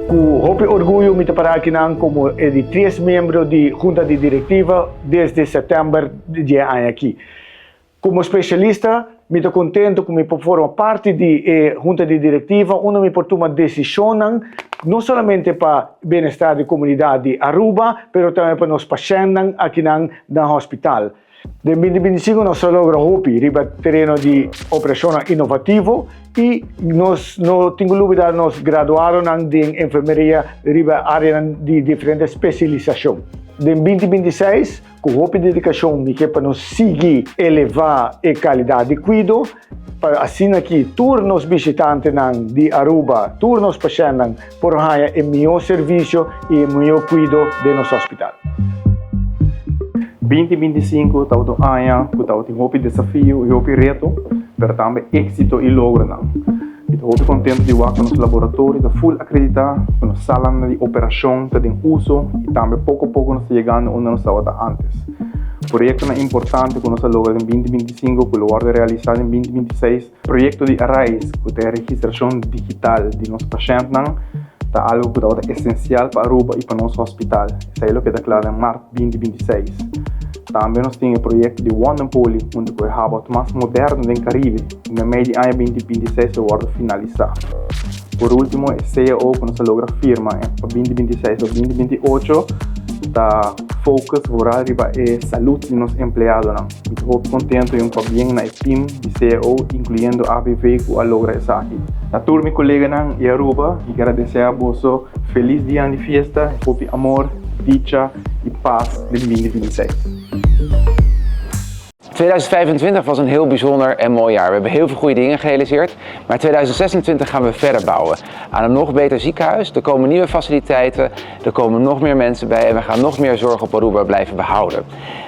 Com orgulho, me para aqui como de 3 membros da junta de diretiva desde setembro de ano aqui. Como especialista, me estou contente que me formo parte da junta de diretiva, onde me tomar decisões, não somente para o bem-estar da comunidade de Aruba, mas também para os pacientes aqui no hospital. De 2025 nós logramos riba terreno de operação inovativo e nós não tenho dúvida nós graduaram em enfermeria riba área de diferente especialização. De 2026 com a dedicação me que para nós seguir elevar a qualidade de cuidado para assim que todos os visitantes de Aruba, todos os pacientes por ganhar o melhor serviço e o melhor cuidado de nosso hospital. 2025 está um ano que está um desafio e um reto, mas também êxito e logro. Estou contente de ver que nos laboratórios estão full acreditados, que nos salas de operação estão em uso e também pouco a pouco nós chegando onde nós estávamos antes. O projeto é importante que nós logramos em 2025, que lo vai realizar em 2026. O projeto de Arise, que é a registração digital de nossos pacientes, é algo que é essencial para Aruba e para nosso hospital. Isso é o que declara em março de 2026. Também nós temos o projeto de Wonderpoly, onde o hub mais moderno do Caribe, e no meio de ano 2026 vai finalizar. Por último, o CEO que nós logra firma para 2026 ou 2028, está focus rural riba a saúde de nossos empregados. Estou contente e bem na time de CEO, incluindo a ABV que logra isso aqui. A turma e colega em Aruba, e agradecer a você. Feliz dia de festa, amor, dicha e paz de 2026. 2025 was een heel bijzonder en mooi jaar. We hebben heel veel goede dingen gerealiseerd, maar 2026 gaan we verder bouwen aan een nog beter ziekenhuis. Er komen nieuwe faciliteiten, er komen nog meer mensen bij en we gaan nog meer zorg op Aruba blijven behouden.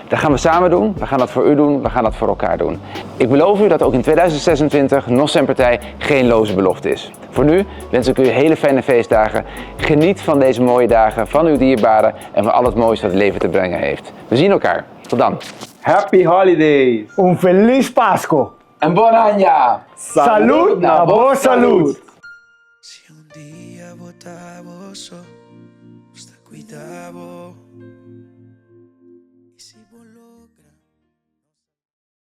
Dat gaan we samen doen, we gaan dat voor u doen, we gaan dat voor elkaar doen. Ik beloof u dat ook in 2026 NOS en Partij geen loze belofte is. Voor nu wens ik u hele fijne feestdagen. Geniet van deze mooie dagen, van uw dierbaren en van al het moois wat het leven te brengen heeft. We zien elkaar. Tot dan. Happy Holidays! Feliz Pascua! En bon año! Salud na boa salud! Se dia botar você, cuidado.